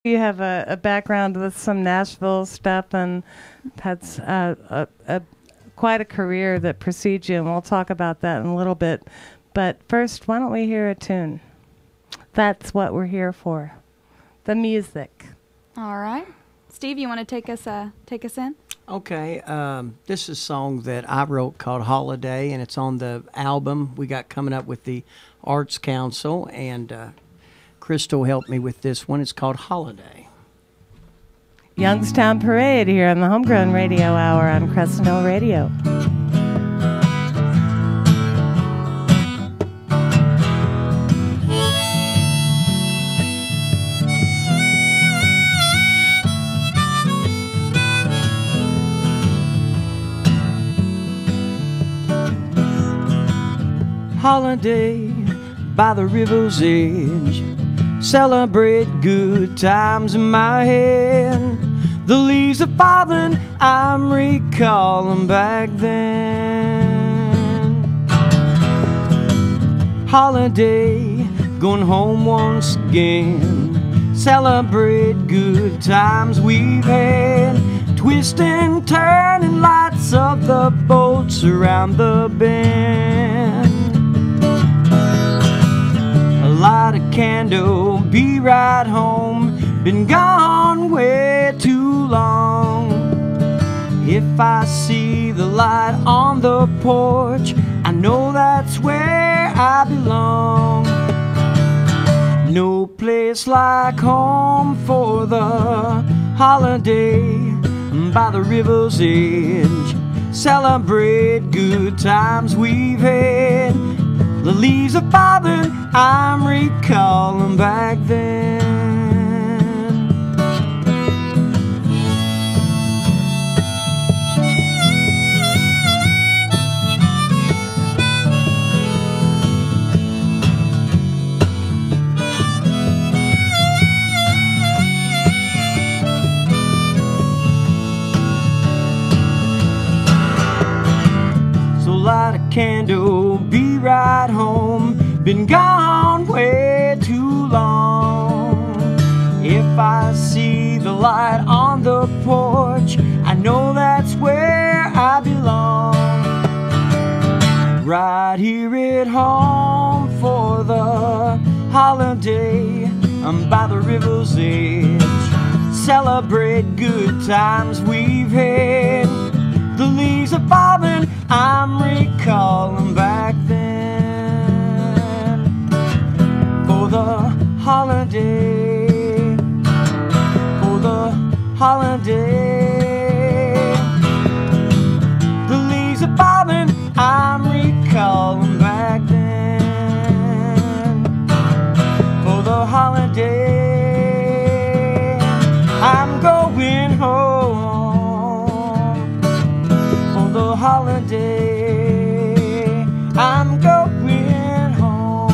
You have a background with some Nashville stuff and had quite a career that precedes you, and we'll talk about that in a little bit. But first, why don't we hear a tune? That's what we're here for, the music. All right. Steve, you want to take us in? Okay, this is a song that I wrote called Holiday, and it's on the album we got coming up with the Arts Council, and Crystal helped me with this one. It's called Holiday. Youngstown Parade here on the Homegrown Radio Hour on Crescent Hill Radio. Holiday by the river's edge, celebrate good times in my head. The leaves are falling, I'm recalling back then. Holiday, going home once again, celebrate good times we've had. Twist and turn and lights of the boats around the bend. Light a candle, be right home. Been gone way too long. If I see the light on the porch, I know that's where I belong. No place like home for the holiday by the river's edge. Celebrate good times we've had. The leaves are falling, I'm recalling back then. So light a candle, be right home. Been gone way too long. If I see the light on the porch, I know that's where I belong. Right here at home for the holiday, I'm by the river's edge. Celebrate good times we've had. The leaves are falling, I'm recalling back then. For the holiday, for the holiday. The leaves are falling, I'm recalling back then. For the holiday, I'm going home. For the holiday, I'm going home.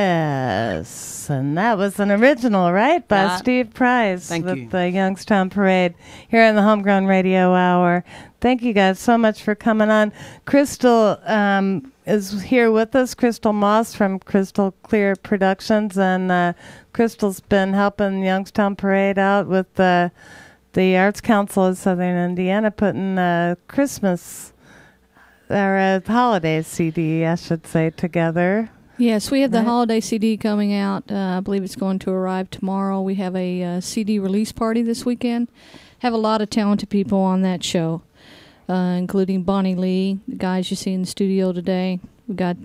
Yes, and that was an original, right, by Steve Price Thank with you. the Youngstown Parade here in the Homegrown Radio Hour. Thank you guys so much for coming on. Crystal is here with us, Crystal Moss from Crystal Clear Productions, and Crystal's been helping Youngstown Parade out with the Arts Council of Southern Indiana putting Christmas, or a holiday CD, I should say, together. Yes, we have the Right. holiday CD coming out. I believe it's going to arrive tomorrow. We have a CD release party this weekend. Have a lot of talented people on that show, including Bonnie Lee, the guys you see in the studio today. We got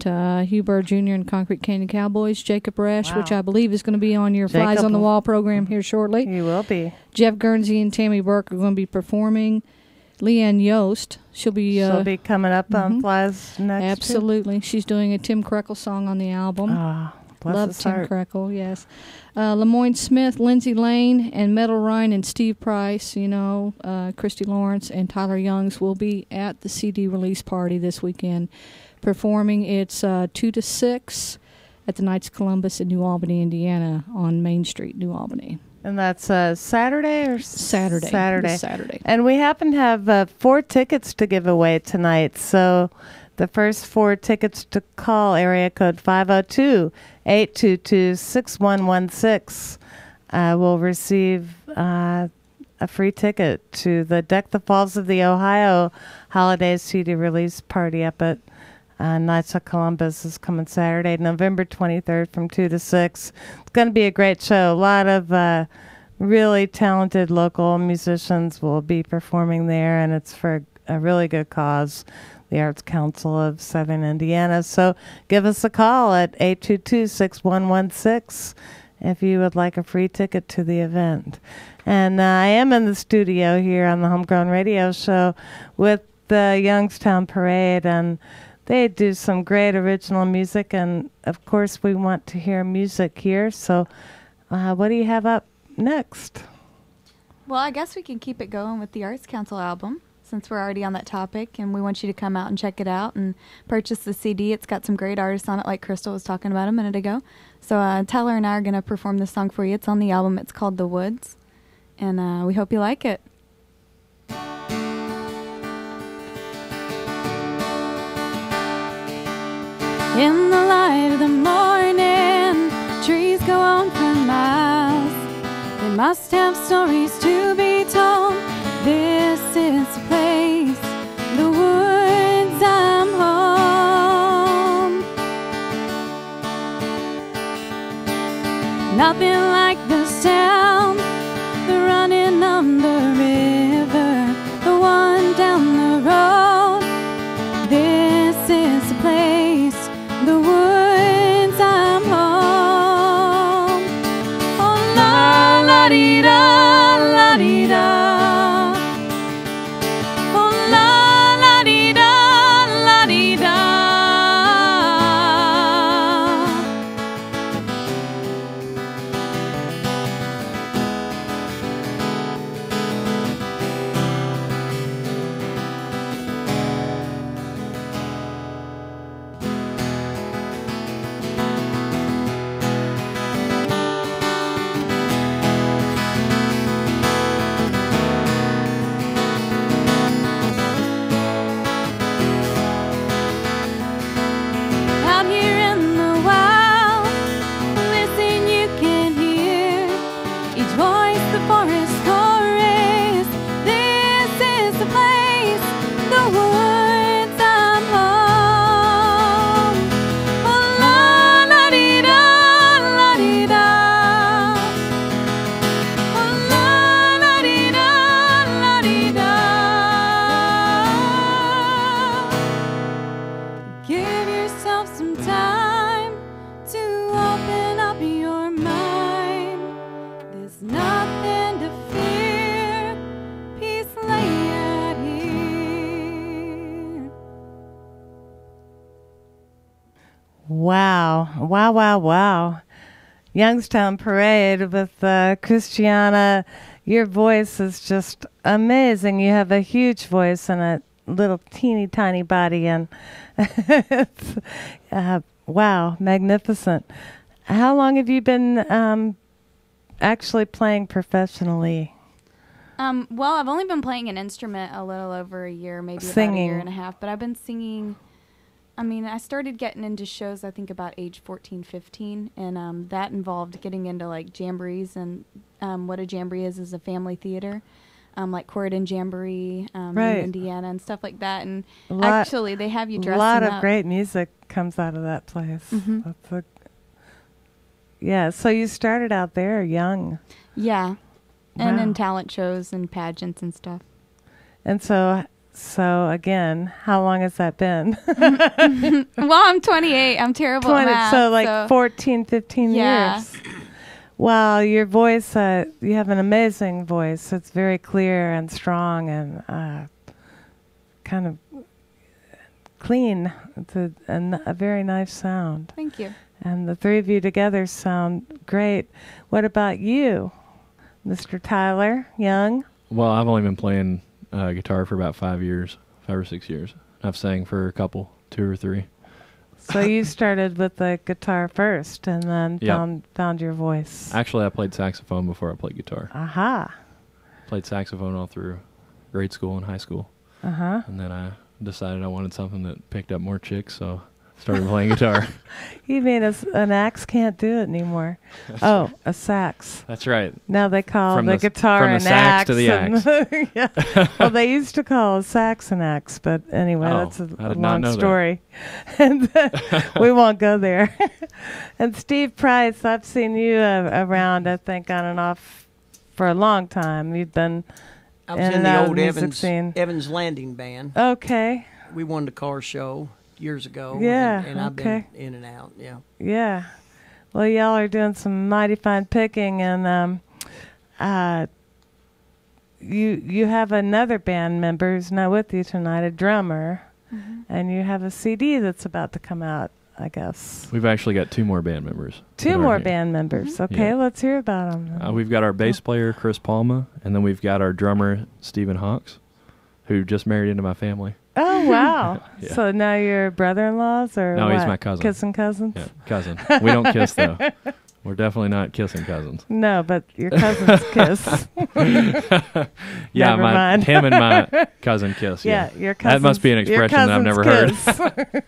Hugh Burr Jr. and Concrete Canyon Cowboys, Jacob Resch, Wow. which I believe is going to be on your Flies Jacob on the Wall program here shortly. He will be. Jeff Guernsey and Tammy Burke are going to be performing. Leanne Yost, she'll be coming up on Flies next. absolutely. She's doing a Tim Krekel song on the album. Ah, Bless Love his Tim heart. Krekel, yes. Lemoyne Smith, Lindsay Lane, and Metal Ryan and Steve Price, Christy Lawrence and Tyler Youngs will be at the CD release party this weekend performing. It's 2 to 6 at the Knights of Columbus in New Albany, Indiana on Main Street, New Albany. And that's Saturday or Saturday. Saturday. This Saturday. And we happen to have 4 tickets to give away tonight. So the first 4 tickets to call, area code 502-822-6116, will receive a free ticket to the Deck the Falls of the Ohio Holiday CD release party up at Knights of Columbus. Is coming Saturday, November 23rd from 2 to 6. It's going to be a great show. A lot of really talented local musicians will be performing there, and it's for a really good cause, the Arts Council of Southern Indiana. So give us a call at 822-6116 if you would like a free ticket to the event. And I am in the studio here on the Homegrown Radio Show with the Youngstown Parade, and they do some great original music, and of course we want to hear music here. So what do you have up next? Well, I guess we can keep it going with the Arts Council album, since we're already on that topic, and we want you to come out and check it out and purchase the CD. It's got some great artists on it, like Crystal was talking about a minute ago. So Tyler and I are going to perform this song for you. It's on the album. It's called The Woods, and we hope you like it. In the light of the morning, trees go on for miles. They must have stories to be told. This is the place, the woods, I'm home. Nothing like the sound, the running on the river, the one down the road. This is the place, the woods, I'm home. Oh, la la dee da, la dee da. Oh, la la dee da, la dee da. Out here in the wild, listen, you can hear each voice, the forest chorus. This is the place, the woods, I'm home. Oh, la la dee da, la dee da. Oh, la la dee da, la dee da. Give yourself some time to open up your mind. There's nothing to fear. Peace lay out here. Wow. Wow, wow, wow. Youngstown Parade with Christiana. Your voice is just amazing. You have a huge voice and a little teeny tiny body, and it's, wow, magnificent. How long have you been actually playing professionally? Well, I've only been playing an instrument a little over a year, maybe about a Singing. year and a half, but I've been singing. I mean, I started getting into shows, I think, about age 14, 15, and that involved getting into, like, jamborees, and what a jamboree is a family theater, like Corridon Jamboree Right. in Indiana and stuff like that, and A lot- actually they have you A dressing lot up. of great music comes out of that place. Mhm. Yeah, so you started out there young. Yeah, and Wow. in talent shows and pageants and stuff. And so again, how long has that been? Well, I'm 28. I'm terrible at math. So like 14, 15 Yeah. years. Wow, your voice, you have an amazing voice. It's very clear and strong and kind of clean. It's a very nice sound. Thank you. And the three of you together sound great. What about you, Mr. Tyler Young? Well, I've only been playing guitar for about 5 or 6 years. I've sang for a couple, 2 or 3. So you started with the guitar first and then Yep. found your voice. Actually, I played saxophone before I played guitar. Aha. Played saxophone all through grade school and high school. Uh-huh. And then I decided I wanted something that picked up more chicks, so started playing guitar. You mean an axe can't do it anymore? Oh, a sax. That's right. Now they call From the the guitar from the an sax axe. to the and- yeah. Well, they used to call a sax an axe, but anyway, Oh, that's a I did not long know that. story. And we won't go there. And Steve Price, I've seen you around, I think, on and off for a long time. You've been I was in in and the out of old the music Evans scene. Evans Landing band. Okay. We won the car show years ago. Yeah, and I've okay. been in and out. Yeah. Yeah. Well, y'all are doing some mighty fine picking, and you have another band member who's not with you tonight, a drummer, and you have a CD that's about to come out, I guess. We've actually got 2 more band members. Two that are more here. band members. Okay, Yeah. let's hear about them. We've got our bass player, Chris Palma, and then we've got our drummer, Stephen Hawks, who just married into my family. Oh, wow. Yeah. So now you're brother-in-laws or No, what? he's my cousin. Kissing cousins? Yeah, cousin. We don't kiss, though. We're definitely not kissing cousins. No, but your cousins kiss. Yeah, Never mind. him and my cousin kiss. Yeah, Yeah, your cousins. that must be an your expression that I've never heard. cousins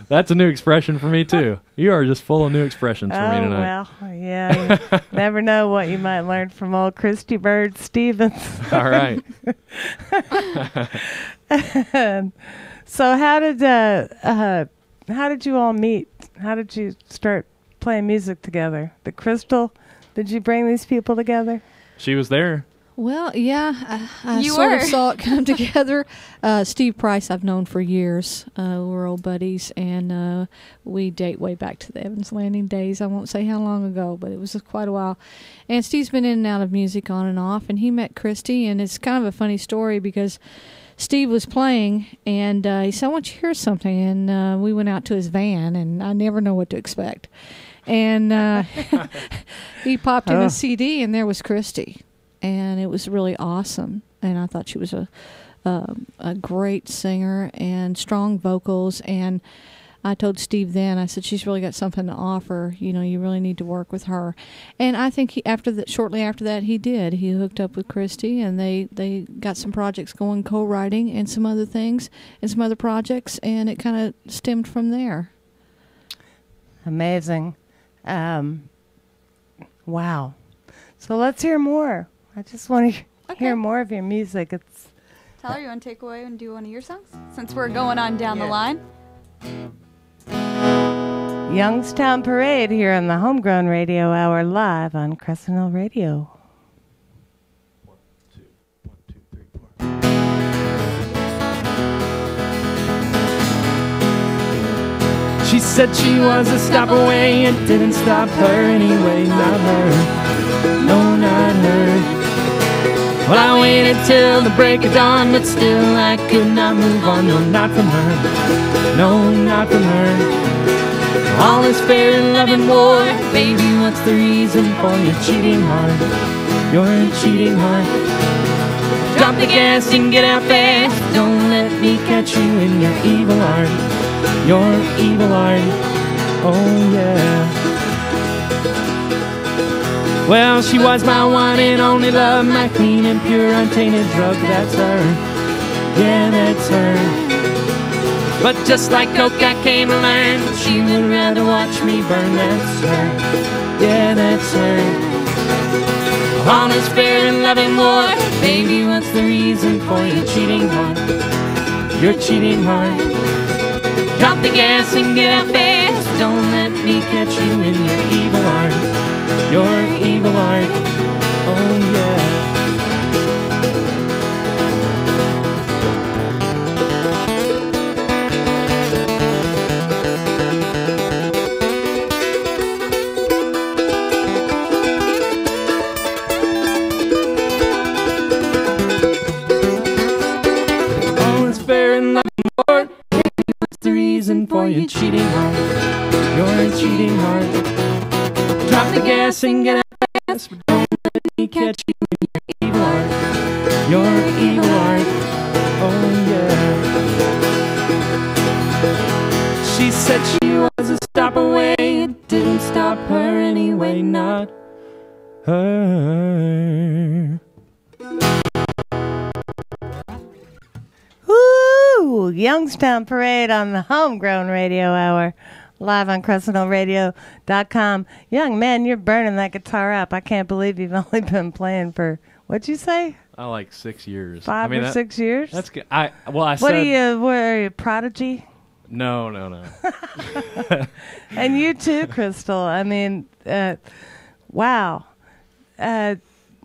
That's a new expression for me, too. You are just full of new expressions for me Oh, tonight. well, yeah. You never know what you might learn from old Christy Bird Stevens. All right. So how did you all meet? How did you start playing music together? The Crystal, did you bring these people together? She was there. Well, yeah, I You sort were. of saw it come together. Steve Price I've known for years. We're old buddies, and we date way back to the Evans Landing days. I won't say how long ago, but it was quite a while. And Steve's been in and out of music on and off, and he met Christy, and it's kind of a funny story because Steve was playing, and he said, I want you to hear something, and we went out to his van, and I never know what to expect. And he popped in Oh. a CD, and there was Christy. And it was really awesome. And I thought she was a great singer and strong vocals. And I told Steve then, I said, she's really got something to offer. You know, you really need to work with her. And I think shortly after that, he did. He hooked up with Christy, and they got some projects going, co-writing and some other things and some other projects. And it kind of stemmed from there. Amazing. Wow. So let's hear more. I just want to hear more of your music. It's Tyler, you want to take away and do one of your songs? Since we're going on down the line. Youngstown Parade here on the Homegrown Radio Hour live on Crescent Hill Radio. 1, 2, 1, 2, 3, 4. She said she was a stop away. It didn't stop her anyway. Not her, no, not her. Well, I waited till the break of dawn, but still I could not move on. No, not from her, no, not from her. All is fair in love and war. Baby, what's the reason for your cheating heart? Your cheating heart. Drop the gas and get out fast. Don't let me catch you in your evil art. Your evil art. Oh yeah. Well, she was my one and only love, my clean and pure untainted drug. That's her. Yeah, that's her. But just like Coke, I came to learn that she would rather watch me burn. That's her. Yeah, that's her. All is fair in love and war. Baby, what's the reason for your cheating heart? Your cheating heart. Drop the gas and get out fast. Don't let me catch you in your evil art. Your evil art. Oh yeah. All is fair in love you cheating heart. You're a cheating heart. Drop the gas and get out fast, but don't let me catch you in your evil heart. Your evil heart. Oh yeah. She said she was a stop away. It didn't stop her anyway, not her. Woo! Youngstown Parade on the Homegrown Radio Hour, live on CrescentHillRadio.com. Young man, you're burning that guitar up. I can't believe you've only been playing for, what'd you say? I like 6 years. 5 or 6 years? That's good. I what said. What are you, Prodigy? No. And you too, Crystal. I mean, wow. Have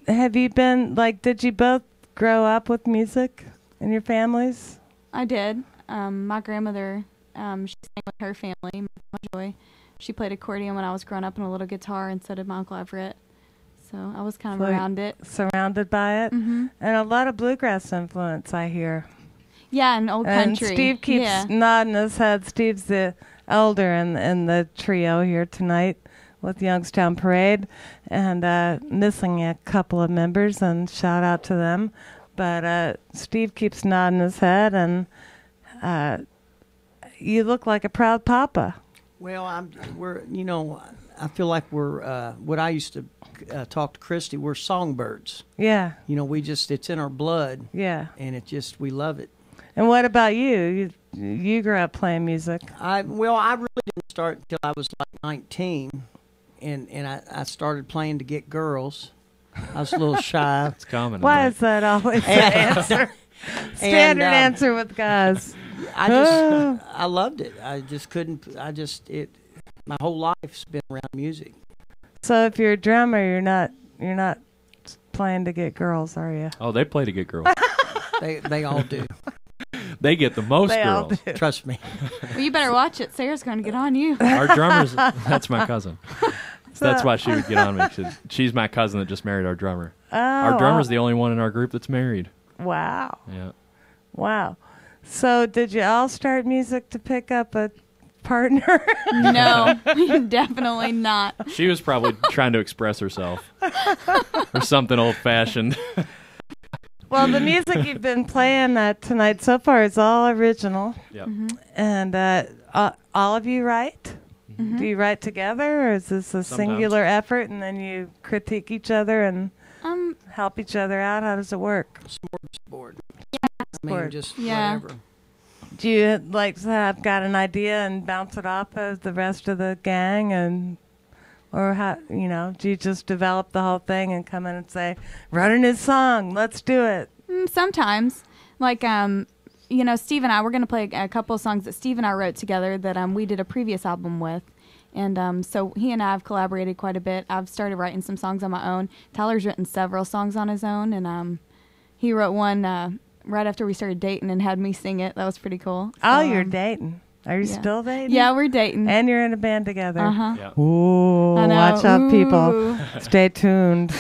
you been, did you both grow up with music in your families? I did. My grandmother, she sang with her family, my Joy. She played accordion when I was growing up and a little guitar, and so did my Uncle Everett. So I was kind of around it. Surrounded by it? Mm-hmm. And a lot of bluegrass influence, I hear. Yeah, and old country. And Steve keeps nodding his head. Steve's the elder in the trio here tonight with Youngstown Parade, and missing a couple of members, and shout out to them. But Steve keeps nodding his head, and you look like a proud papa. Well, I feel like we're what I used to talk to Christy. We're songbirds. Yeah. It's in our blood. Yeah. And we love it. And what about you? You grew up playing music. I really didn't start until I was like 19, and I started playing to get girls. I was a little shy. It's common. Why is that always the answer? Standard answer with guys. I loved it. I just couldn't. My whole life's been around music. So if you're a drummer, you're not playing to get girls, are you? Oh, they play to get girls. They all do. They get the most They all girls. do. Trust me. Well, you better watch it. Sarah's going to get on you. Our drummers, that's my cousin. That's why she would get on me. She's my cousin that just married our drummer. Oh, Our drummer's the only one in our group that's married. Wow. Yeah. Wow. So did you all start music to pick up a partner? No, definitely not. She was probably trying to express herself or something old-fashioned. Well, the music you've been playing tonight so far is all original. Yep. Mm-hmm. And all of you write? Mm-hmm. Do you write together, or is this a singular effort and then you critique each other and help each other out? How does it work? Smorgasbord. Yeah. Just whatever. Do you like to have got an idea and bounce it off of the rest of the gang, or how, do you just develop the whole thing and come in and say, write a new song, let's do it? Sometimes. Like, Steve and I, we're going to play a couple of songs that Steve and I wrote together that we did a previous album with. And so he and I have collaborated quite a bit. I've started writing some songs on my own. Tyler's written several songs on his own, and he wrote one right after we started dating and had me sing it. That was pretty cool. Oh, So, you're dating. Are you still dating? Yeah, we're dating. And you're in a band together. Uh-huh. Yeah. Ooh, I know. watch out, Ooh. people. Stay tuned.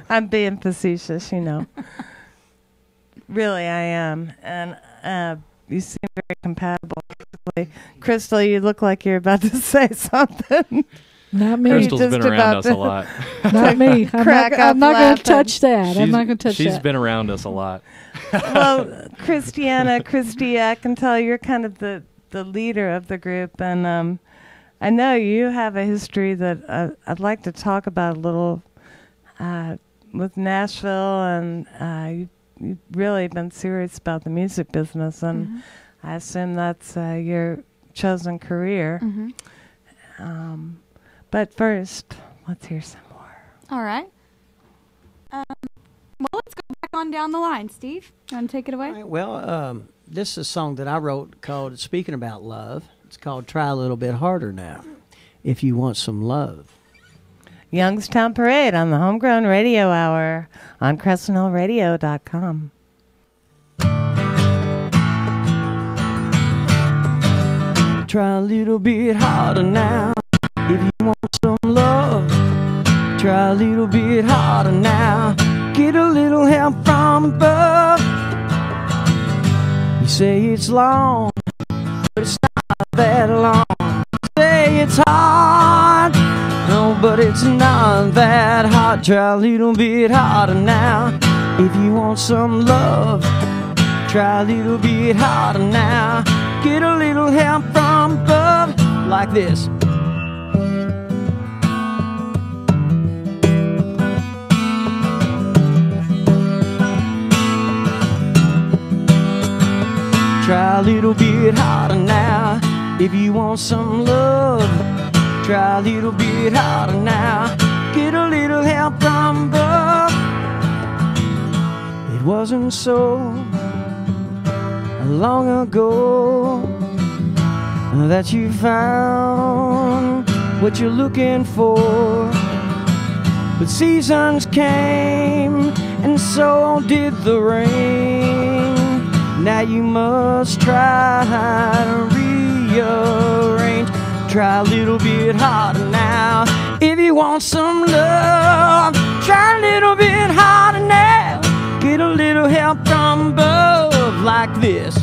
I'm being facetious, Really, I am. And you seem very compatible. Crystal, you look like you're about to say something. Not me. Crystal's just been around about us a lot. Not me. I'm not going to touch that. I'm not going to touch She's that. been around us a lot. Well, Christy, I can tell you're kind of the leader of the group, and I know you have a history that I'd like to talk about a little with Nashville, and you've really been serious about the music business, and I assume that's your chosen career. Mm-hmm. But first, let's hear some more. All right. Well, let's go back on down the line. Steve, you want to take it away? All right, well, this is a song that I wrote called, speaking about love, it's called Try a Little Bit Harder Now, If You Want Some Love. Youngstown Parade on the Homegrown Radio Hour on CrescentHillRadio.com. Try a little bit harder now, if you want some love. Try a little bit harder now, get a little help from above. You say it's long, but it's not that long. Say it's hard, no, but it's not that hard. Try a little bit harder now. If you want some love, try a little bit harder now. Get a little help from above, like this. Try a little bit harder now. If you want some love, try a little bit harder now. Get a little help from above. It wasn't so long ago that you found what you're looking for. But seasons came and so did the rain. Now you must try to rearrange. Try a little bit harder now. If you want some love, try a little bit harder now. Get a little help from above, like this.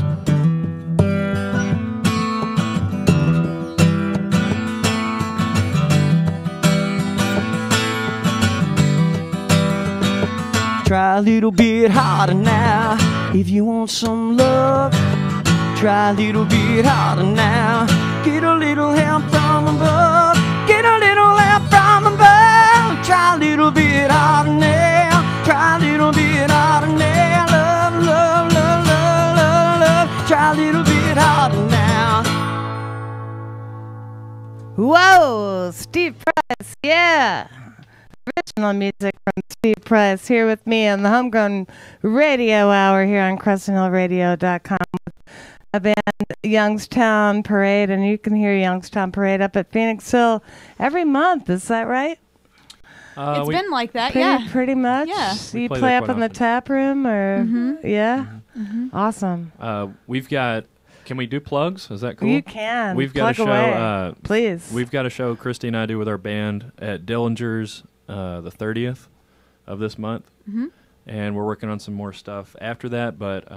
Try a little bit harder now. If you want some love, try a little bit harder now. Get a little help from above. Get a little help from above. Try a little bit harder now. Try a little bit harder now. Love, love, love, love, love, love. Try a little bit harder now. Whoa, Steve Price, yeah. Original music from Steve Price here with me on the Homegrown Radio Hour here on CrescentHillRadio.com with a band, Youngstown Parade, and you can hear Youngstown Parade up at Phoenix Hill every month. Is that right? It's been like that, yeah. Pretty much? Yeah. So you play up in the tap room, or? Mm-hmm. Yeah? Mm-hmm. Awesome. We've got... Can we do plugs? Is that cool? You can. We've got Plug a show. away. Please. We've got a show Christy and I do with our band at Dillinger's the 30th of this month. Mm-hmm. And we're working on some more stuff after that, but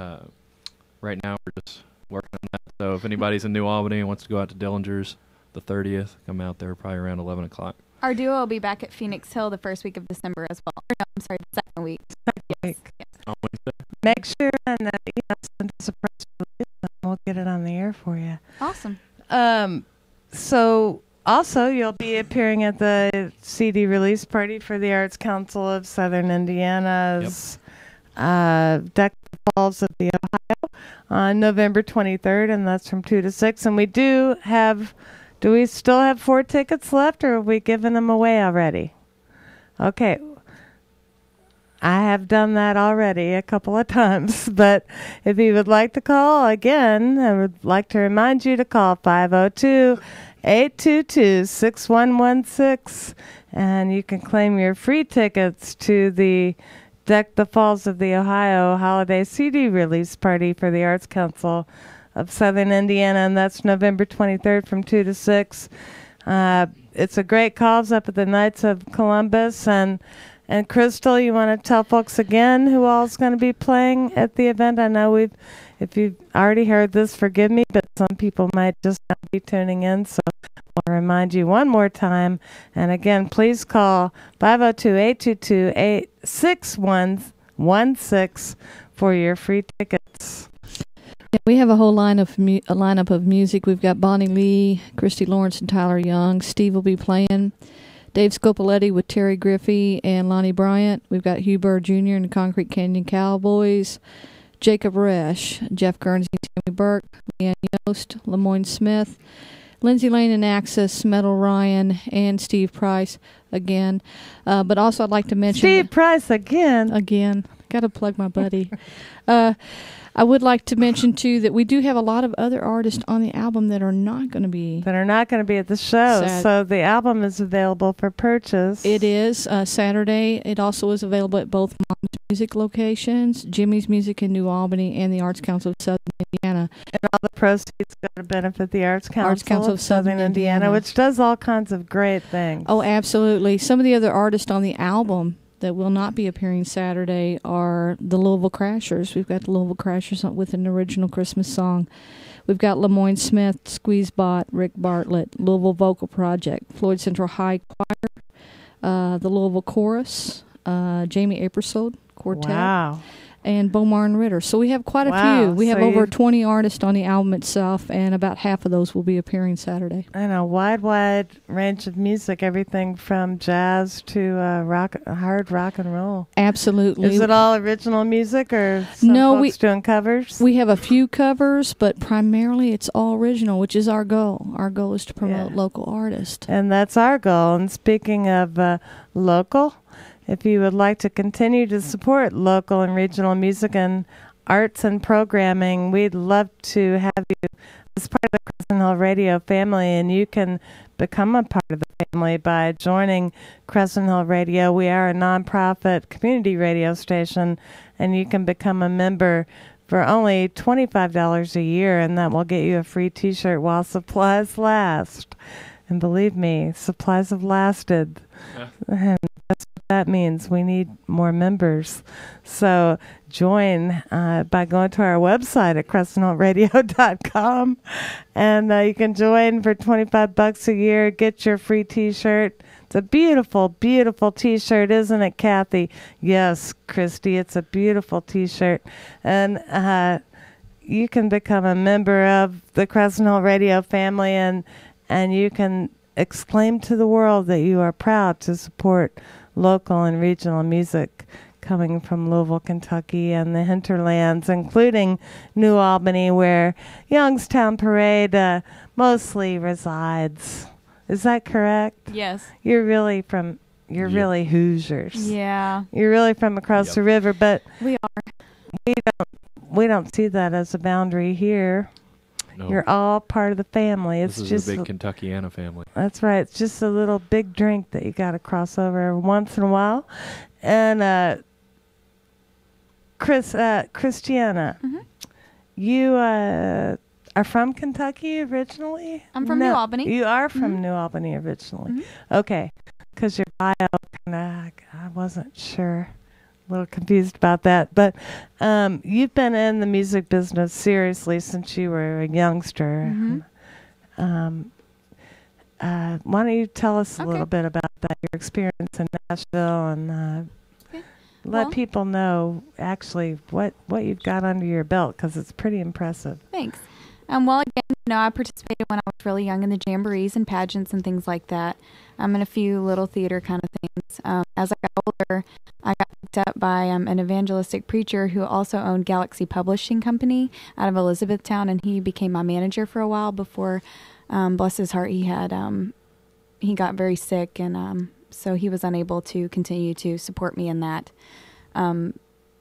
right now we're just working on that. So if anybody's in New Albany and wants to go out to Dillinger's the 30th, come out there probably around 11 o'clock. Our duo will be back at Phoenix Hill the first week of December as well. Or no, I'm sorry, the second week. Yes. On Wednesday. Make sure and send us a press release and we'll get it on the air for you. Awesome. So also you'll be appearing at the CD release party for the Arts Council of Southern Indiana's Deck the Falls of the Ohio on November 23rd, and that's from 2 to 6. And we do we still have 4 tickets left, or have we given them away already? Okay. I have done that already a couple of times, but if you would like to call again, I would like to remind you to call 502-822-6116, and you can claim your free tickets to the Deck the Falls of the Ohio Holiday CD release party for the Arts Council of Southern Indiana, and that's November 23rd from 2 to 6. It's a great cause up at the Knights of Columbus, and Crystal, you want to tell folks again who all's going to be playing at the event? I know if you've already heard this, forgive me, but some people might just not be tuning in, so I'll remind you one more time. And again, please call 502-822-6116 for your free tickets. Yeah, we have a whole lineup of music. We've got Bonnie Lee, Christy Lawrence, and Tyler Young. Steve will be playing. Dave Scopoletti with Terry Griffey and Lonnie Bryant. We've got Hugh Burr Jr. and the Concrete Canyon Cowboys. Jacob Resch, Jeff Guernsey, Tammy Burke, Leanne Yost, Lemoyne Smith, Lindsay Lane and Axis, Metal Ryan, and Steve Price again. But also I'd like to mention... Steve Price again? Again. Got to plug my buddy. I would like to mention, too, that we do have a lot of other artists on the album that are not going to be... That are not going to be at the show. Sad. So the album is available for purchase. It is Saturday. It also is available at both Mom's Music locations, Jimmy's Music in New Albany, and the Arts Council of Southern Indiana. And all the proceeds go to benefit the Arts Council of Southern Indiana, which does all kinds of great things. Oh, absolutely. Some of the other artists on the album that will not be appearing Saturday are the Louisville Crashers. We've got the Louisville Crashers with an original Christmas song. We've got Lemoyne Smith, Squeezebot, Rick Bartlett, Louisville Vocal Project, Floyd Central High Choir, the Louisville Chorus, Jamie Apersold Quartet. Wow. And Beaumar Ritter. So we have quite a few. We have over 20 artists on the album itself, and about half of those will be appearing Saturday. And a wide range of music, everything from jazz to hard rock and roll. Absolutely. Is it all original music, or some folks doing covers? We have a few covers, but primarily it's all original, which is our goal. Our goal is to promote local artists. And that's our goal. And speaking of local, if you would like to continue to support local and regional music and arts and programming, we'd love to have you as part of the Crescent Hill Radio family, and you can become a part of the family by joining Crescent Hill Radio. We are a nonprofit community radio station, and you can become a member for only $25 a year, and that will get you a free T-shirt while supplies last. And believe me, supplies have lasted. And that's what that means. We need more members. So join by going to our website at crescenthillradio.com. And you can join for $25 a year, get your free T-shirt. It's a beautiful, beautiful T-shirt, isn't it, Kathy? Yes, Christy, it's a beautiful T-shirt. And you can become a member of the Crescent Hill Radio family, and you can exclaim to the world that you are proud to support local and regional music coming from Louisville, Kentucky, and the hinterlands, including New Albany, where Youngstown Parade mostly resides. Is that correct? Yes. You're really Hoosiers. Yeah. You're really from across the river, but We are. we don't see that as a boundary here. No. You're all part of the family. It's This is just a big Kentuckiana family. That's right. It's just a little big drink that you got to cross over once in a while. And Christiana, you are from Kentucky originally? I'm from New Albany. You are from New Albany originally. Okay. Because your bio, I wasn't sure. A little confused about that. But you've been in the music business seriously since you were a youngster. Why don't you tell us a little bit about that, your experience in Nashville, and let people know actually what you've got under your belt, because it's pretty impressive. Thanks. Well, again, I participated when I was really young in the jamborees and pageants and things like that. In a few little theater kind of things. As I got older, I got picked up by an evangelistic preacher who also owned Galaxy Publishing Company out of Elizabethtown, and he became my manager for a while before, bless his heart, he got very sick, and so he was unable to continue to support me in that.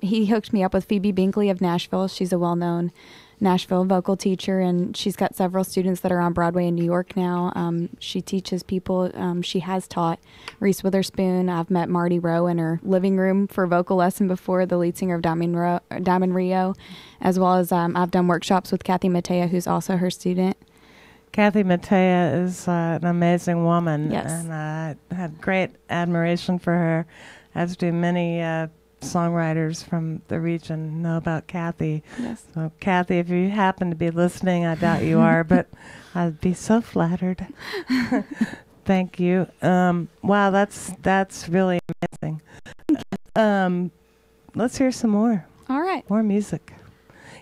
He hooked me up with Phoebe Binkley of Nashville. She's a well-known Nashville vocal teacher, and she's got several students that are on Broadway in New York now. She teaches people. She has taught Reese Witherspoon. I've met Marty Rowe in her living room for vocal lesson before, the lead singer of Diamond Rio, as well as I've done workshops with Kathy Mattea, who's also her student. Kathy Mattea is an amazing woman, Yes. and I have great admiration for her, as do many songwriters from the region know about Kathy. Yes. So, Kathy, if you happen to be listening, I doubt you are, but I'd be so flattered. Thank you. Wow, that's really amazing. Let's hear some more. All right. More music.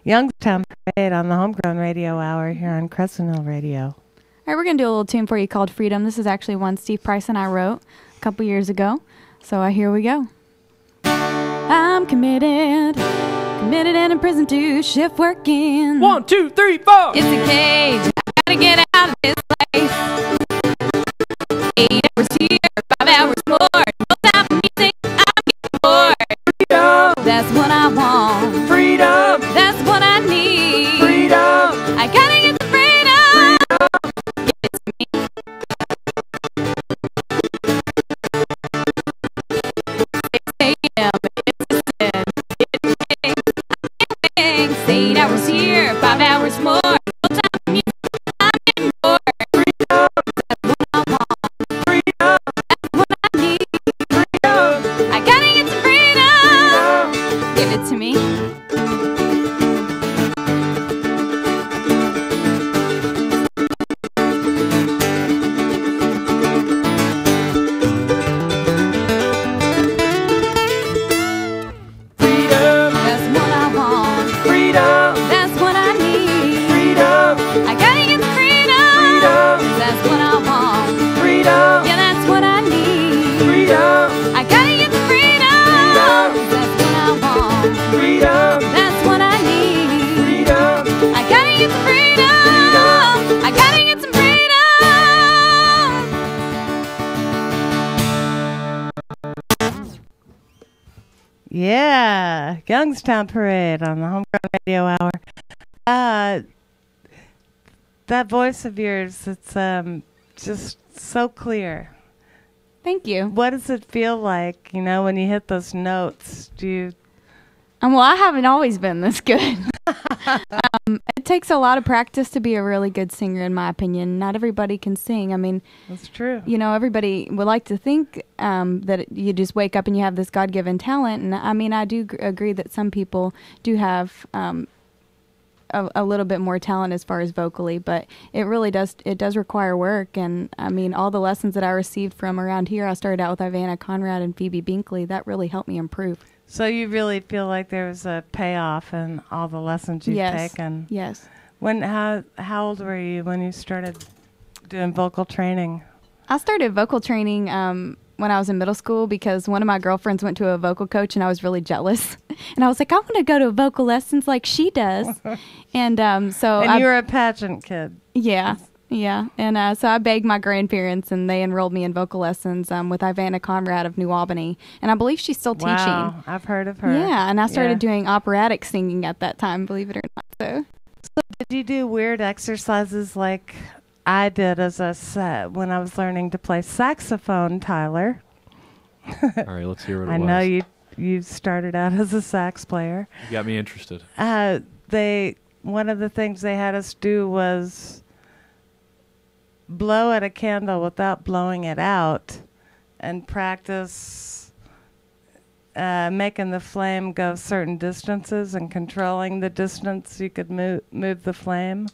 Youngstown Parade on the Homegrown Radio Hour here on Crescent Hill Radio. All right, we're going to do a little tune for you called Freedom. This is actually one Steve Price and I wrote a couple years ago. So here we go. I'm committed and in prison to shift working. 1, 2, 3, 4. It's a cage. I gotta get out of this place. 8 hours here, 5 hours more. No time for music, I'm getting bored. Freedom, That's what I want. freedom, That's what I need. freedom. I gotta get the freedom. Give it to me. It's 8 hours here, 5 hours more. No time for music, I'm getting bored. That's what I want. Freedom, That's what I need. freedom. I gotta Yeah, Youngstown Parade on the Homegrown Radio Hour. That voice of yours, it's just so clear. Thank you. What does it feel like, when you hit those notes? Do you... Well, I haven't always been this good. It takes a lot of practice to be a really good singer, in my opinion. Not everybody can sing. I mean, that's true. Everybody would like to think that you just wake up and you have this God-given talent. And I mean, I do agree that some people do have a little bit more talent as far as vocally, but it really does require work. And I mean, all the lessons that I received from around here, I started out with Ivana Conrad and Phoebe Binkley. That really helped me improve. So you really feel like there was a payoff in all the lessons you've taken? Yes. How old were you when you started doing vocal training? I started vocal training when I was in middle school because one of my girlfriends went to a vocal coach and I was really jealous. And I was like, I want to go to vocal lessons like she does. And you were a pageant kid. Yeah. Yeah, and so I begged my grandparents, and they enrolled me in vocal lessons with Ivana Conrad of New Albany, and I believe she's still teaching. Wow, I've heard of her. Yeah, and I started doing operatic singing at that time, believe it or not. So did you do weird exercises like I did when I was learning to play saxophone, Tyler? All right, let's hear what it was. I know you started out as a sax player. You got me interested. One of the things they had us do was blow at a candle without blowing it out and practice making the flame go certain distances and controlling the distance you could move the flame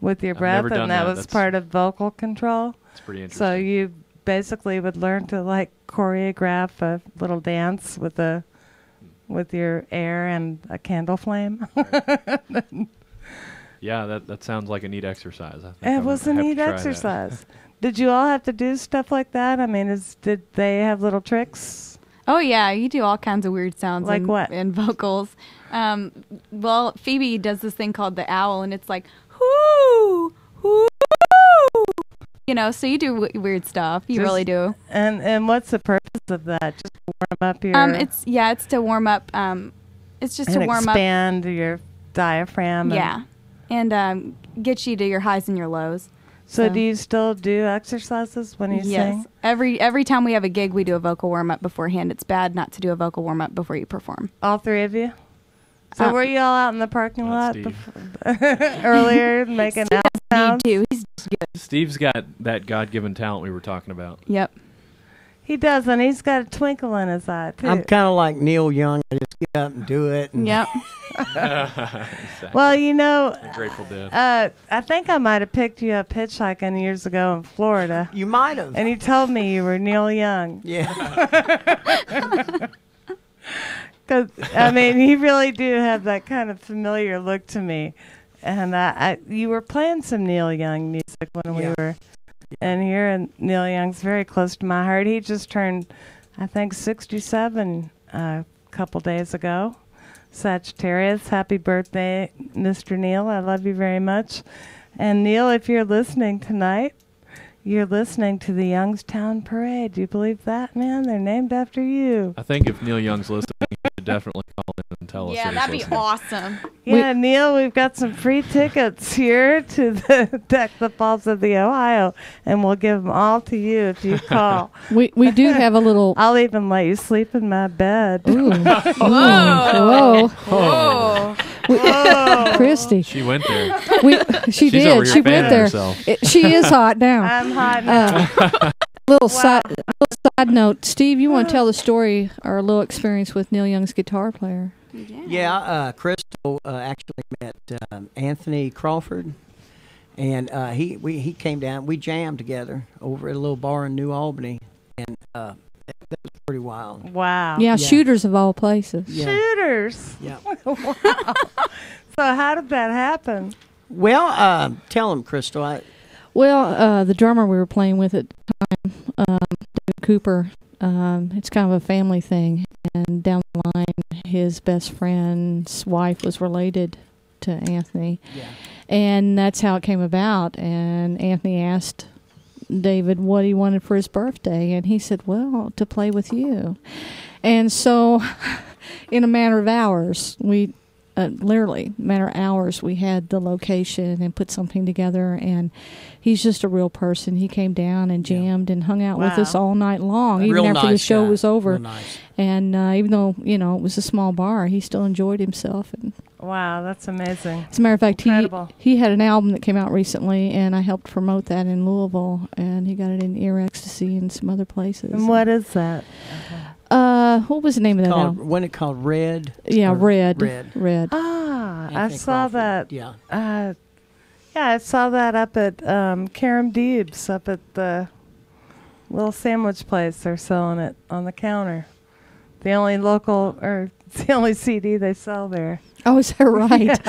with your breath, and that was part of vocal control. It's pretty interesting. So you basically would learn to choreograph a little dance with your air and a candle flame. Right. Yeah, that sounds like a neat exercise. I think it was a neat exercise. Did you all have to do stuff like that? I mean, did they have little tricks? Oh, yeah. You do all kinds of weird sounds. Like what? In vocals. Well, Phoebe does this thing called the owl, and it's like, whoo, whoo. So you do weird stuff. You really do. And what's the purpose of that? Just to warm up your... It's to warm up. It's just to warm up. Expand your diaphragm. Yeah. And get you to your highs and your lows. So do you still do exercises when you sing? Yes. Every time we have a gig, we do a vocal warm-up beforehand. It's bad not to do a vocal warm-up before you perform. All three of you? So were you all out in the parking lot earlier making out sounds? He's just good. Steve's got that God-given talent we were talking about. Yep. He does, and he's got a twinkle in his eye, too. I'm kind of like Neil Young. I just get up and do it. And yep. Exactly. Well, The Grateful Dead. I think I might have picked you up hitchhiking years ago in Florida. You might have. And you told me you were Neil Young. Yeah. Because, I mean, you really do have that kind of familiar look to me. And you were playing some Neil Young music when we were in here, and Neil Young's very close to my heart. He just turned, I think, 67 a couple days ago. Sagittarius, happy birthday, Mr. Neil. I love you very much. And Neil, if you're listening tonight, you're listening to the Youngstown Parade. Do you believe that, man? They're named after you. I think if Neil Young's listening, he should definitely call in and tell us. Yeah, that'd be awesome. Yeah, Neil, we've got some free tickets here to the Deck the Falls of the Ohio, and we'll give them all to you if you call. We do have a little... I'll even let you sleep in my bed. Ooh. Whoa. Whoa. Whoa. Christy. She went there. She She's did. over here She went fanning there. herself. She is hot now. I'm hot now. Little side note. Steve, you want to tell the story or a little experience with Neil Young's guitar player? Yeah, Crystal actually met Anthony Crawford, and he came down. We jammed together over at a little bar in New Albany, and that was pretty wild. Wow. Yeah, Shooters of all places. Yeah. Shooters. Yeah. Wow. So how did that happen? Well, tell him, Crystal. Well, the drummer we were playing with at the time, David Cooper, it's kind of a family thing. And down the line, his best friend's wife was related to Anthony. Yeah. And that's how it came about. And Anthony asked David what he wanted for his birthday. And he said, well, to play with you. And so in a matter of hours. We literally, matter of hours, we had the location and put something together. And he's just a real person. He came down and jammed and hung out with us all night long, even after the show was over. Real nice. And even though it was a small bar, he still enjoyed himself. And wow, that's amazing. as a matter of fact, Incredible. he had an album that came out recently, and I helped promote that in Louisville, and he got it in Ear Ecstasy and some other places. And what is that? What was the name of that album? Wasn't it called Red? Yeah, Or Red. Red. Ah, I Anthony saw Crawford. that. Yeah. Yeah, I saw that up at Karam Deeb's, up at the little sandwich place. They're selling it on the counter. The only local, or it's the only CD they sell there. Oh, is that right?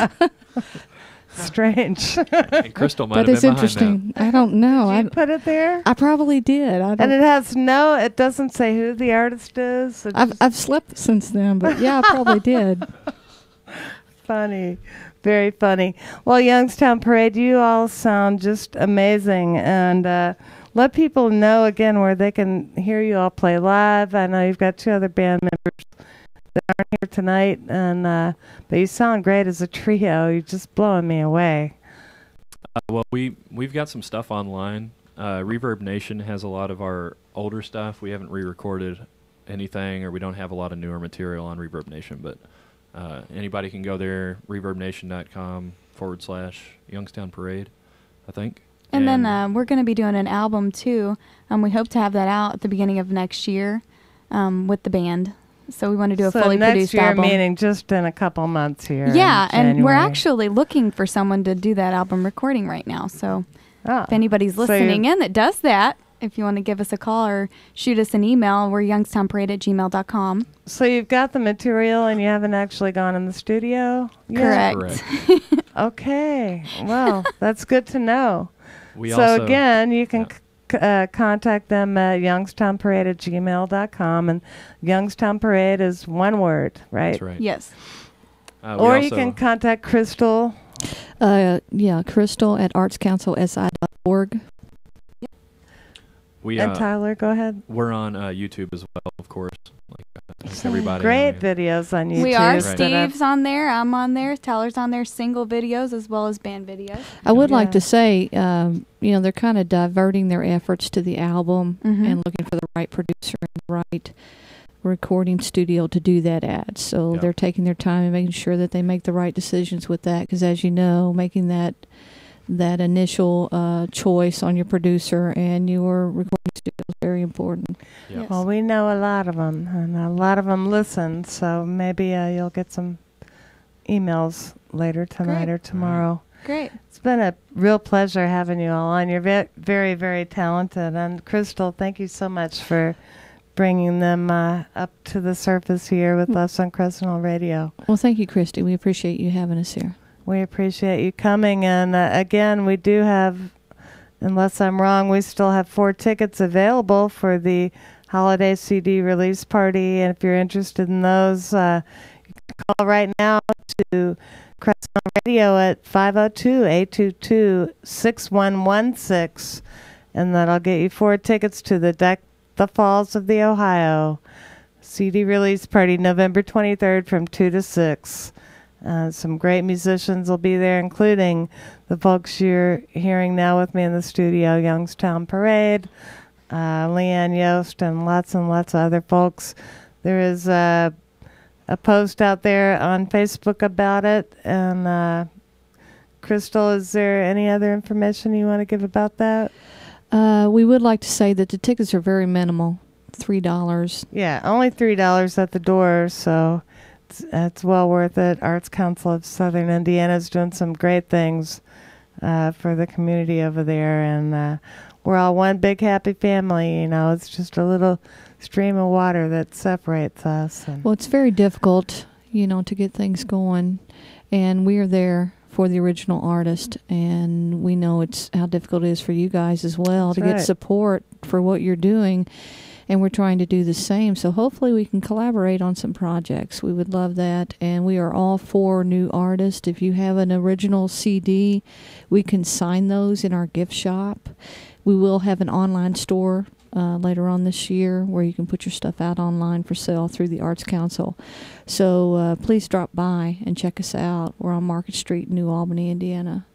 Strange. And Crystal might That have is been interesting. I don't know. Did you put it there? I probably did. I And don't. it has it doesn't say who the artist is. It's I've slept since then, but yeah, I probably did. funny. Very funny. Well, Youngstown Parade, you all sound just amazing. And let people know again where they can hear you all play live. I know you've got 2 other band members that aren't here tonight, and but you sound great as a trio. You're just blowing me away. Well, we've got some stuff online. Reverb Nation has a lot of our older stuff. We haven't re-recorded anything, or we don't have a lot of newer material on Reverb Nation, but anybody can go there, reverbnation.com/Youngstown Parade, I think. And then we're going to be doing an album too. We hope to have that out at the beginning of next year with the band. So we want to do a fully next produced year, album. meaning just in a couple months here. Yeah, in and we're January. actually looking for someone to do that album recording right now. So Ah, if anybody's so listening in that does that, if you want to give us a call or shoot us an email, we're youngstownparade@gmail.com. So you've got the material and you haven't actually gone in the studio yet? Correct. Okay. Well, that's good to know. We So also, again, you can contact them at youngstownparade@gmail.com, and Youngstown Parade is one word, right? That's right. Yes. We Or you also- can contact Crystal. Yeah, Crystal at artscouncilsi.org. we And Tyler, go ahead. we're on YouTube as well, of course. Like everybody. Great videos on YouTube. We are. Right. Steve's on there. I'm on there. Tyler's on there. Single videos as well as band videos. I would Yeah. like to say, they're kind of diverting their efforts to the album Mhm. and looking for the right producer and the right recording studio to do that at. So Yeah. they're taking their time and making sure that they make the right decisions with that. Because as you know, making that initial choice on your producer and your recording studio is very important. Yeah. Yes. Well, we know a lot of them, and a lot of them listen, so maybe you'll get some emails later tonight Great. or tomorrow. Great. It's been a real pleasure having you all on. You're very, very talented. And Crystal, thank you so much for bringing them up to the surface here with us on Crescent Hill Radio. Well, thank you, Christy. We appreciate you having us here. We appreciate you coming. And again, we do have, unless I'm wrong, we still have 4 tickets available for the holiday CD release party. And if you're interested in those, you can call right now to Crescent Hill Radio at 502-822-6116. And that'll get you 4 tickets to the Deck the Falls of the Ohio CD release party, November 23rd from 2 to 6. Some great musicians will be there, including the folks you're hearing now with me in the studio, Youngstown Parade, Leanne Yost, and lots of other folks. There is a post out there on Facebook about it. And Crystal, is there any other information you want to give about that? We would like to say that the tickets are very minimal, $3. Yeah, only $3 at the door, so it's well worth it. Arts Council of Southern Indiana is doing some great things for the community over there, and we're all one big happy family. It's just a little stream of water that separates us. And Well, it's very difficult, to get things going, and we are there for the original artist, and we know it's how difficult it is for you guys as well That's to right. get support for what you're doing, and we're trying to do the same. So hopefully we can collaborate on some projects. We would love that, and we are all for new artists. If you have an original CD, we can sign those in our gift shop. We will have an online store later on this year where you can put your stuff out online for sale through the Arts Council. So please drop by and check us out. We're on Market Street, New Albany, Indiana.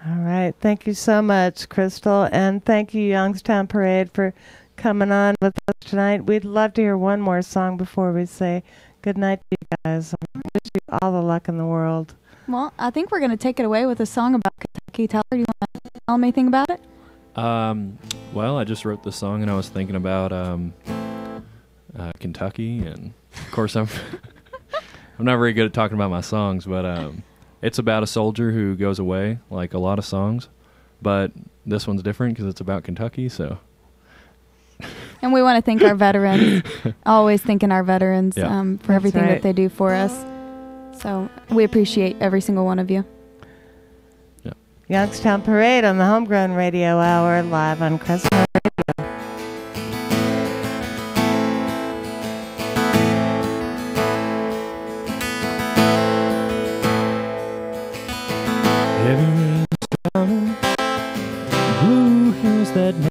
All right. Thank you so much, Crystal. And thank you, Youngstown Parade, for coming on with us tonight. We'd love to hear one more song before we say good night to you guys. I wish you all the luck in the world. Well, I think we're going to take it away with a song about Kentucky. Tyler, do you want to tell me anything about it? Well, I just wrote this song and I was thinking about Kentucky, and of course I'm not very good at talking about my songs, but it's about a soldier who goes away, like a lot of songs, but this one's different because it's about Kentucky. So, and we want to thank our veterans. Always thanking our veterans for everything that they do for us. So we appreciate every single one of you. Youngstown Parade on the Homegrown Radio Hour, live on Crestmore Radio. Heavy rains down, blue hills that night.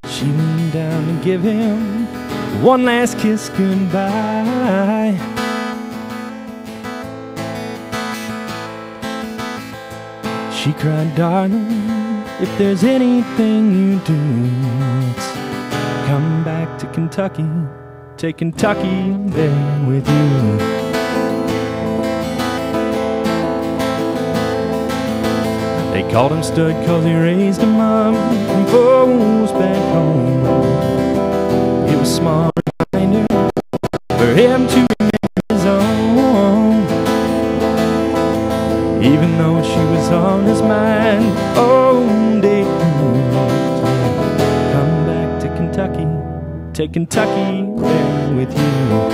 She leaned down to give him one last kiss goodbye. She cried, darling, if there's anything you do, it's come back to Kentucky, take Kentucky there with you. They called him Stud 'cause he raised him up from foes back home. It was small reminder for him to remember his own, even though she was on his mind all day long. Come back to Kentucky, take Kentucky there with you.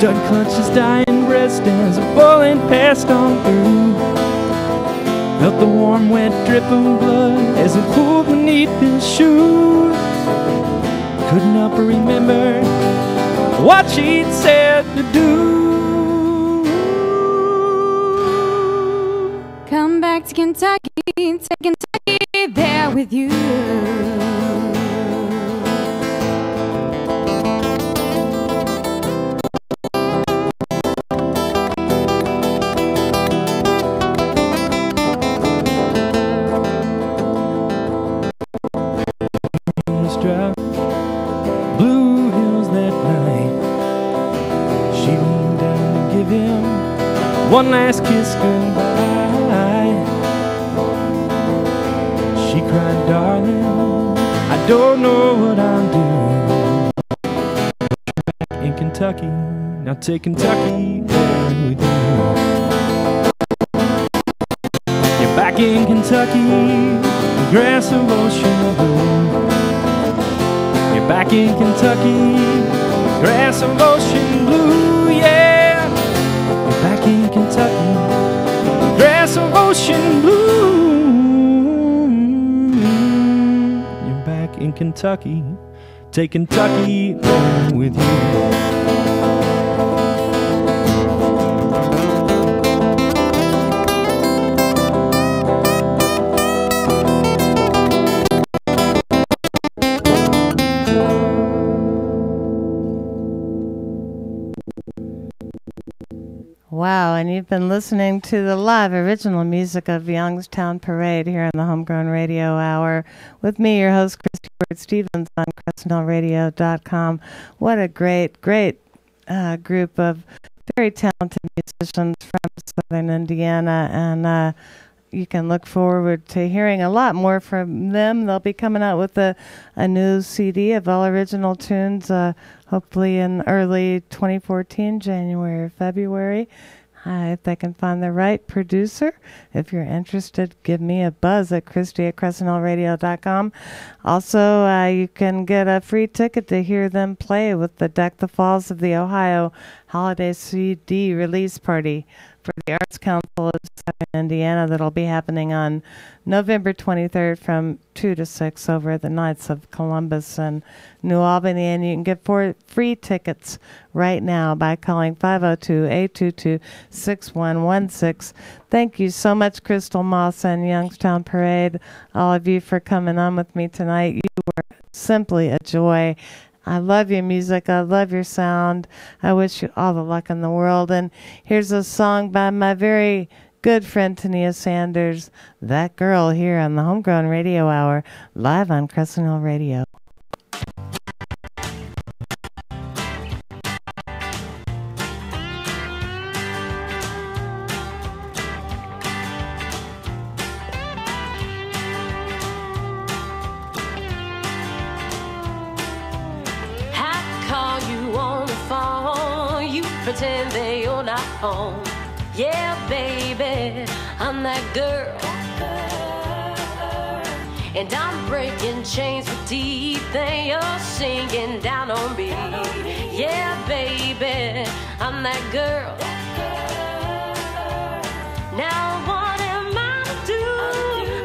Stud clutched his dying breast as a bullet passed on through. Felt the warm, wet drip of blood as it cooled beneath his shoe. Couldn't help but remember what she'd said to do. Come back to Kentucky, take Kentucky there with you. Blue hills that night. She leaned down to give him one last kiss goodbye. She cried, darling, I don't know what I'll do. In Kentucky, now take Kentucky there with you. You're back in Kentucky, the grass of ocean blue. You're back in Kentucky, grass of ocean blue, yeah. You're back in Kentucky, grass of ocean blue. You're back in Kentucky, take Kentucky there with you. Wow, and you've been listening to the live original music of Youngstown Parade here on the Homegrown Radio Hour with me, your host, Christy Ward Stevens on CrescentHillRadio.com. What a great, great group of very talented musicians from Southern Indiana, and you can look forward to hearing a lot more from them. They'll be coming out with a new CD of all original tunes, hopefully in early 2014, January or February. If they can find the right producer, if you're interested, give me a buzz at Christy@CrescentHillRadio.com. Also, you can get a free ticket to hear them play with the Deck the Falls of the Ohio Holiday CD release party for the Arts Council of Southern Indiana that'll be happening on November 23rd from 2 to 6 over at the Knights of Columbus and New Albany. And you can get 4 free tickets right now by calling 502-822-6116. Thank you so much, Crystal Moss and Youngstown Parade, all of you for coming on with me tonight. You were simply a joy. I love your music. I love your sound. I wish you all the luck in the world. And here's a song by my very good friend Tania Sanders, That Girl, here on the Homegrown Radio Hour, live on Crescent Hill Radio. Pretend that you're not home. Yeah, baby, I'm that girl. And I'm breaking chains with teeth, and you're singing down on me. Yeah, baby, I'm that girl. Now what am I to do?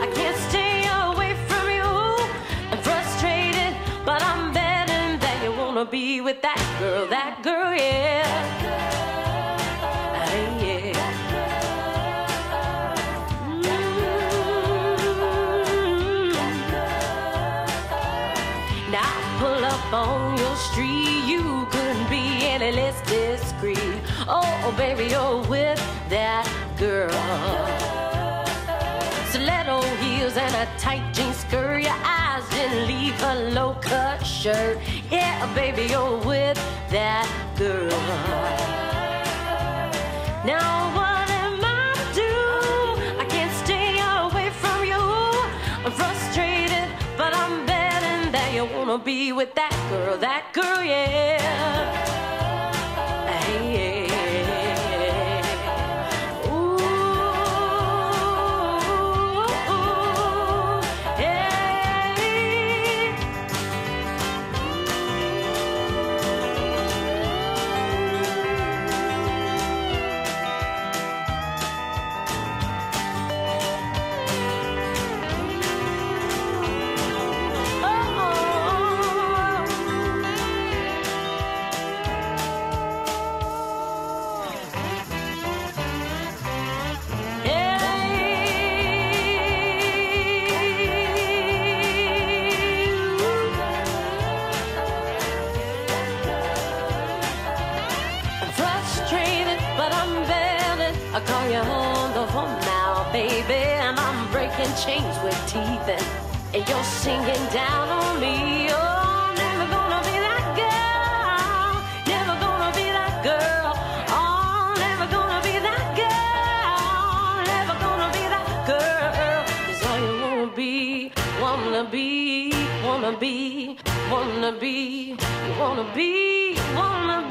I can't stay away from you. I'm frustrated, but I'm betting that you wanna be with that girl, yeah. On your street, you couldn't be any less discreet. Oh, baby, you're with that girl. Stiletto heels and a tight jean skirt. Your eyes didn't leave her low-cut shirt. Yeah, baby, you're with that girl. Now what am I to do? I can't stay away from you. I'm frustrated, but I'm betting that you wanna be with that girl, yeah. Hey, yeah. Ooh, hey. I call you on the phone now, baby, and I'm breaking chains with teeth, and you're singing down on me. Oh, never gonna be that girl, never gonna be that girl. Oh, never gonna be that girl, never gonna be that girl. 'Cause all you wanna be, wanna be, wanna be, wanna be, you wanna be, wanna be.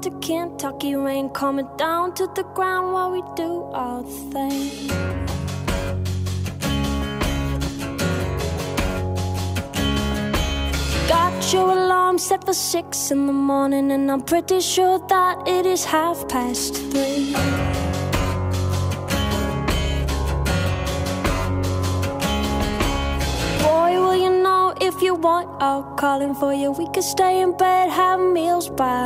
to Kentucky rain, coming down to the ground while we do our thing. Got your alarm set for 6 in the morning, and I'm pretty sure that it is 3:30. Boy, will you know if you want out calling for you? We could stay in bed, have meals by